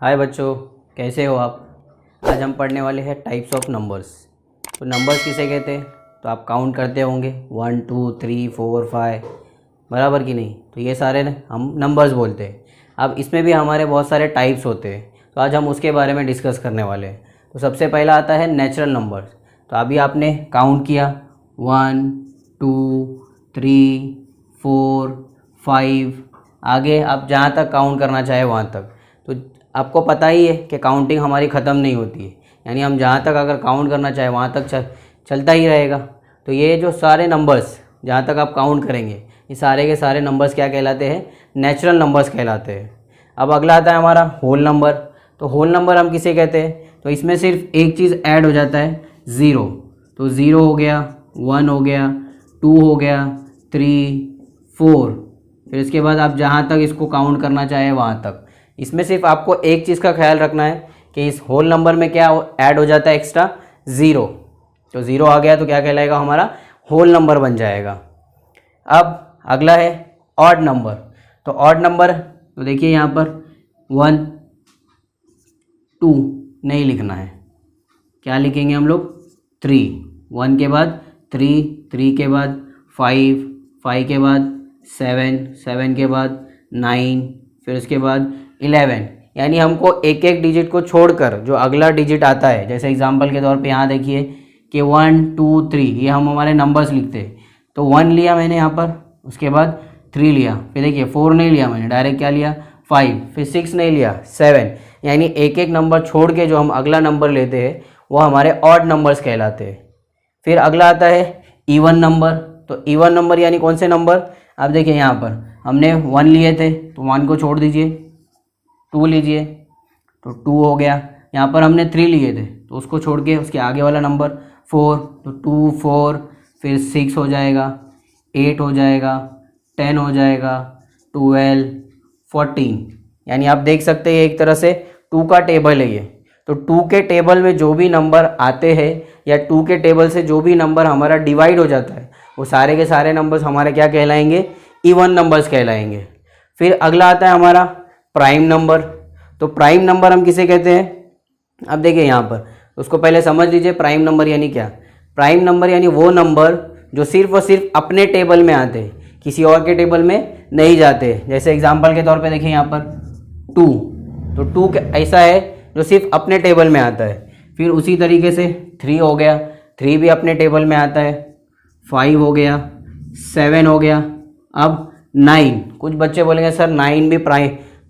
हाय बच्चों, कैसे हो आप। आज हम पढ़ने वाले हैं टाइप्स ऑफ नंबर्स। तो नंबर्स किसे कहते हैं, तो आप काउंट करते होंगे 1 2 3 4 5, बराबर कि नहीं। तो ये सारे हम नंबर्स बोलते हैं। अब इसमें भी हमारे बहुत सारे टाइप्स होते हैं, तो आज हम उसके बारे में डिस्कस करने वाले हैं। तो सबसे पहला आता है नेचुरल नंबर्स। तो अभी आपने काउंट किया 1 2 3 4 5, आगे आप जहाँ तक काउंट करना चाहे वहाँ तक। तो आपको पता ही है कि काउंटिंग हमारी ख़त्म नहीं होती है, यानी हम जहाँ तक अगर काउंट करना चाहे वहाँ तक चलता ही रहेगा। तो ये जो सारे नंबर्स जहाँ तक आप काउंट करेंगे, ये सारे के सारे नंबर्स क्या कहलाते हैं, नेचुरल नंबर्स कहलाते हैं। अब अगला आता है हमारा होल नंबर। तो होल नंबर हम किसे कहते हैं, तो इसमें सिर्फ एक चीज़ ऐड हो जाता है, ज़ीरो। तो ज़ीरो हो गया, 1 हो गया, 2 हो गया, 3 4, फिर इसके बाद आप जहाँ तक इसको काउंट करना चाहे वहाँ तक। इसमें सिर्फ आपको एक चीज़ का ख्याल रखना है कि इस होल नंबर में क्या ऐड हो जाता है, एक्स्ट्रा ज़ीरो। तो ज़ीरो आ गया तो क्या कहलाएगा, हमारा होल नंबर बन जाएगा। अब अगला है ऑड नंबर। तो ऑड नंबर, तो देखिए यहाँ पर 1 2 नहीं लिखना है, क्या लिखेंगे हम लोग, 3। 1 के बाद 3, 3 के बाद 5, 5 के बाद 7, 7 के बाद 9, फिर उसके बाद 11। यानी हमको एक एक डिजिट को छोड़कर जो अगला डिजिट आता है, जैसे एग्जांपल के तौर पे यहाँ देखिए कि 1 2 3, ये हम हमारे नंबर्स लिखते हैं। तो 1 लिया मैंने यहाँ पर, उसके बाद 3 लिया, फिर देखिए 4 नहीं लिया मैंने, डायरेक्ट क्या लिया 5, फिर 6 नहीं लिया 7। यानी एक एक नंबर छोड़ के जो हम अगला नंबर लेते हैं वो हमारे ऑड नंबर्स कहलाते हैं। फिर अगला आता है इवन नंबर। तो इवन नंबर यानी कौन से नंबर, आप देखिए यहाँ पर हमने 1 लिए थे तो 1 को छोड़ दीजिए, 2 लीजिए तो 2 हो गया। यहाँ पर हमने 3 लिए थे तो उसको छोड़ के उसके आगे वाला नंबर 4, तो 2 4, फिर 6 हो जाएगा, 8 हो जाएगा, 10 हो जाएगा, 12 14। यानी आप देख सकते हैं एक तरह से 2 का टेबल है ये। तो 2 के टेबल में जो भी नंबर आते हैं या 2 के टेबल से जो भी नंबर हमारा डिवाइड हो जाता है, वो सारे के सारे नंबर्स हमारे क्या कहलाएंगे, इवन नंबर्स कहलाएंगे। फिर अगला आता है हमारा प्राइम नंबर। तो प्राइम नंबर हम किसे कहते हैं, अब देखिए यहाँ पर उसको पहले समझ लीजिए। प्राइम नंबर यानी क्या, प्राइम नंबर यानी वो नंबर जो सिर्फ और सिर्फ अपने टेबल में आते हैं, किसी और के टेबल में नहीं जाते। जैसे एग्जांपल के तौर पे देखिए यहाँ पर 2, तो 2 ऐसा है जो सिर्फ अपने टेबल में आता है। फिर उसी तरीके से 3 हो गया, 3 भी अपने टेबल में आता है। 5 हो गया, 7 हो गया। अब 9, कुछ बच्चे बोलेंगे सर 9 भी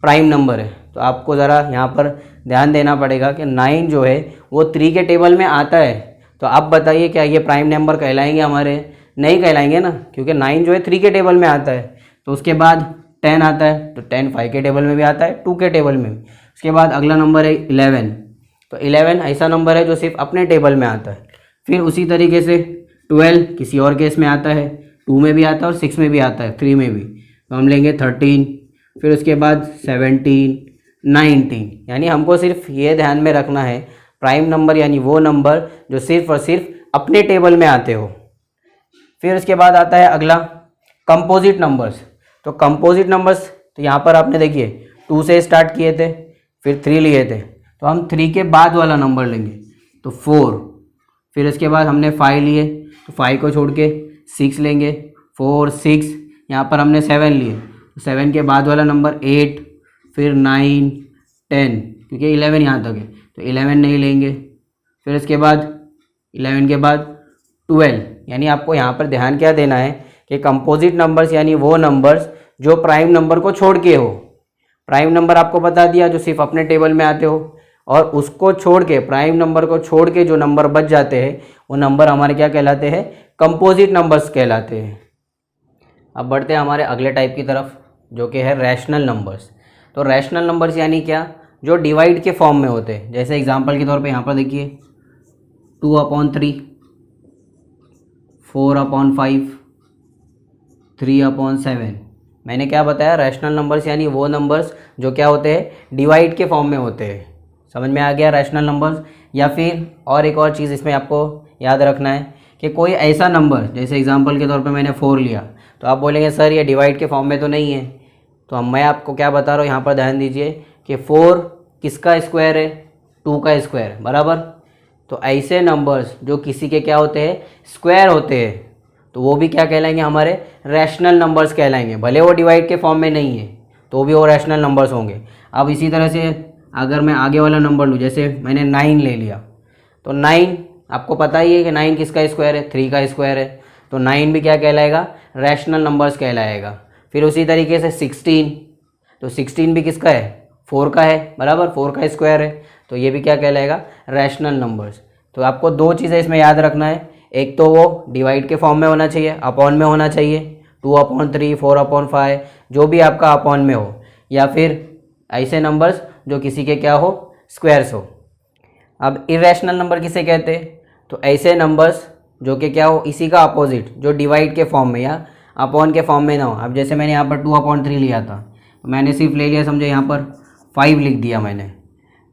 प्राइम नंबर है, तो आपको ज़रा यहाँ पर ध्यान देना पड़ेगा कि 9 जो है वो 3 के टेबल में आता है। तो आप बताइए क्या ये प्राइम नंबर कहलाएंगे हमारे, नहीं कहलाएंगे ना, क्योंकि 9 जो है 3 के टेबल में आता है। तो उसके बाद 10 आता है, तो 10 5 के टेबल में भी आता है, 2 के टेबल में भी। उसके बाद अगला नंबर है 11। तो 11 ऐसा नंबर है जो सिर्फ अपने टेबल में आता है। फिर उसी तरीके से 12 किसी और केस में आता है, 2 में भी आता है और 6 में भी आता है, 3 में भी। तो हम लेंगे 13, फिर उसके बाद 17 19। यानी हमको सिर्फ ये ध्यान में रखना है, प्राइम नंबर यानी वो नंबर जो सिर्फ और सिर्फ अपने टेबल में आते हो। फिर उसके बाद आता है अगला कंपोजिट नंबर्स। तो कंपोजिट नंबर्स, तो यहाँ पर आपने देखिए 2 से स्टार्ट किए थे, फिर 3 लिए थे, तो हम 3 के बाद वाला नंबर लेंगे तो 4। फिर इसके बाद हमने 5 लिए तो 5 को छोड़ के 6 लेंगे, 4 6। यहाँ पर हमने 7 लिए तो 7 के बाद वाला नंबर 8, फिर 9 10, क्योंकि 11 यहाँ तक है तो 11 नहीं लेंगे। फिर इसके बाद 11 के बाद 12। यानी आपको यहाँ पर ध्यान क्या देना है कि कंपोजिट नंबर्स यानी वो नंबर्स जो प्राइम नंबर को छोड़ के हो। प्राइम नंबर आपको बता दिया जो सिर्फ अपने टेबल में आते हो, और उसको छोड़ के, प्राइम नंबर को छोड़ के जो नंबर बच जाते हैं वो नंबर हमारे क्या कहलाते हैं, कंपोजिट नंबर्स कहलाते हैं। अब बढ़ते हैं हमारे अगले टाइप की तरफ, जो कि है रैशनल नंबर्स। तो रैशनल नंबर्स यानी क्या, जो डिवाइड के फॉर्म में होते हैं। जैसे एग्जांपल के तौर पे यहाँ पर देखिए 2/3, 4/5, 3/7। मैंने क्या बताया, रैशनल नंबर्स यानी वो नंबर्स जो क्या होते हैं, डिवाइड के फॉर्म में होते हैं। समझ में आ गया रैशनल नंबर्स। या फिर और एक और चीज़ इसमें आपको याद रखना है कि कोई ऐसा नंबर, जैसे एग्जांपल के तौर पे मैंने 4 लिया, तो आप बोलेंगे सर ये डिवाइड के फॉर्म में तो नहीं है। तो मैं आपको क्या बता रहा हूँ, यहाँ पर ध्यान दीजिए कि 4 किसका स्क्वायर है, 2 का स्क्वायर, बराबर। तो ऐसे नंबर्स जो किसी के क्या होते हैं, स्क्वायर होते हैं, तो वो भी क्या कहलाएंगे, हमारे रैशनल नंबर्स कहलाएंगे। भले वो डिवाइड के फॉर्म में नहीं है तो भी वो रैशनल नंबर्स होंगे। अब इसी तरह से अगर मैं आगे वाला नंबर लूँ, जैसे मैंने 9 ले लिया, तो 9 आपको पता ही है कि 9 किसका स्क्वायर है, 3 का स्क्वायर है, तो 9 भी क्या कहलाएगा, रैशनल नंबर्स कहलाएगा। फिर उसी तरीके से 16, तो 16 भी किसका है, 4 का है, बराबर, 4 का स्क्वायर है, तो ये भी क्या कहलाएगा, रैशनल नंबर्स। तो आपको 2 चीज़ें इसमें याद रखना है, एक तो वो डिवाइड के फॉर्म में होना चाहिए, अपॉन में होना चाहिए, 2/3, 4/5, जो भी आपका अपॉन में हो, या फिर ऐसे नंबर्स जो किसी के क्या हो, स्क्वायर्स हो। अब इरेशनल नंबर किसे कहते हैं, तो ऐसे नंबर्स जो कि क्या हो, इसी का अपोजिट, जो डिवाइड के फॉर्म में या अपॉन के फॉर्म में ना हो। अब जैसे मैंने यहाँ पर 2/3 लिया था, तो मैंने सिर्फ ले लिया, समझो यहाँ पर 5 लिख दिया मैंने,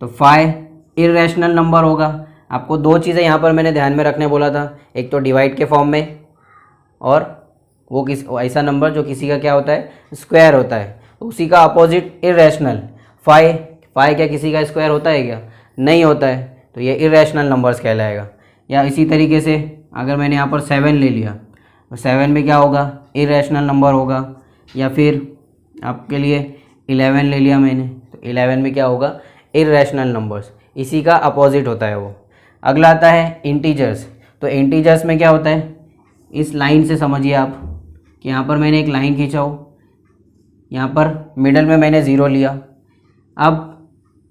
तो 5 इरेशनल नंबर होगा। आपको 2 चीज़ें यहाँ पर मैंने ध्यान में रखने बोला था, एक तो डिवाइड के फॉर्म में, और वो ऐसा नंबर जो किसी का क्या होता है, स्क्वायर होता है, तो उसी का अपोजिट इरेशनल। 5 क्या किसी का स्क्वायर होता है क्या, नहीं होता है, तो ये इरेशनल नंबर्स कहलाएगा। या इसी तरीके से अगर मैंने यहाँ पर 7 ले लिया, तो 7 में क्या होगा, इरेशनल नंबर होगा। या फिर आपके लिए 11 ले लिया मैंने, तो 11 में क्या होगा, इरेशनल नंबर्स, इसी का अपोजिट होता है वो। अगला आता है इंटीजर्स। तो इंटीजर्स में क्या होता है, इस लाइन से समझिए आप कि यहाँ पर मैंने एक लाइन खींचा हो, यहाँ पर मिडल में मैंने 0 लिया। अब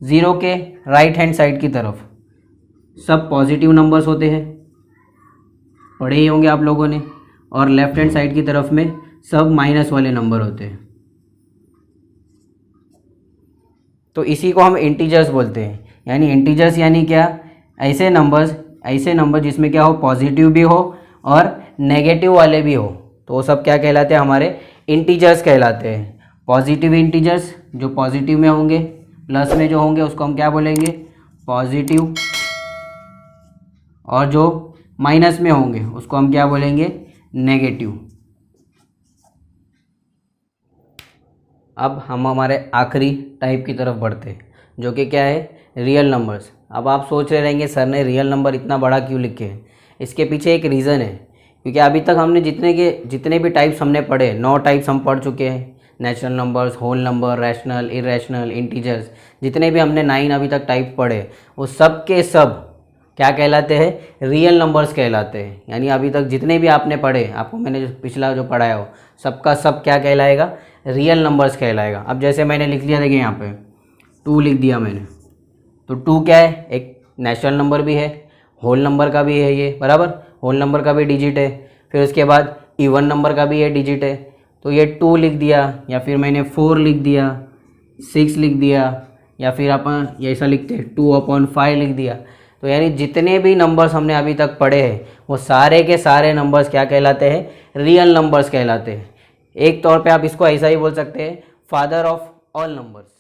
0 के राइट हैंड साइड की तरफ सब पॉजिटिव नंबर्स होते हैं, पढ़े ही होंगे आप लोगों ने, और लेफ्ट हैंड साइड की तरफ में सब माइनस वाले नंबर होते हैं। तो इसी को हम इंटीजर्स बोलते हैं। यानी इंटीजर्स यानी क्या, ऐसे नंबर जिसमें क्या हो, पॉजिटिव भी हो और नेगेटिव वाले भी हो, तो वो सब क्या कहलाते हैं, हमारे इंटीजर्स कहलाते हैं। पॉजिटिव इंटीजर्स जो पॉजिटिव में होंगे, प्लस में जो होंगे उसको हम क्या बोलेंगे, पॉजिटिव, और जो माइनस में होंगे उसको हम क्या बोलेंगे, नेगेटिव। अब हम हमारे आखिरी टाइप की तरफ बढ़ते हैं, जो कि क्या है, रियल नंबर्स। अब आप सोच रहे रहेंगे सर ने रियल नंबर इतना बड़ा क्यों लिखे हैं, इसके पीछे एक रीज़न है, क्योंकि अभी तक हमने जितने भी टाइप्स हमने पढ़े, 9 टाइप्स हम पढ़ चुके हैं, natural numbers, whole number, rational, irrational, integers, जितने भी हमने 9 अभी तक टाइप पढ़े, वो सब के सब क्या कहलाते हैं, रियल नंबर्स कहलाते हैं। यानी अभी तक जितने भी आपने पढ़े, आपको मैंने जो पिछला जो पढ़ाया हो, सबका सब क्या कहलाएगा, रियल नंबर्स कहलाएगा। अब जैसे मैंने लिख लिया, देखिए यहाँ पे 2 लिख दिया मैंने, तो 2 क्या है, एक नेचुरल नंबर भी है, होल नंबर का भी है ये, बराबर, होल नंबर का भी डिजिट है, फिर उसके बाद इवन नंबर का भी ये डिजिट है, तो ये 2 लिख दिया, या फिर मैंने 4 लिख दिया, 6 लिख दिया, या फिर अपन ये ऐसा लिखते हैं 2/5 लिख दिया। तो यानी जितने भी नंबर्स हमने अभी तक पढ़े हैं, वो सारे के सारे नंबर्स क्या कहलाते हैं, रियल नंबर्स कहलाते हैं। एक तौर पे आप इसको ऐसा ही बोल सकते हैं, फादर ऑफ ऑल नंबर्स।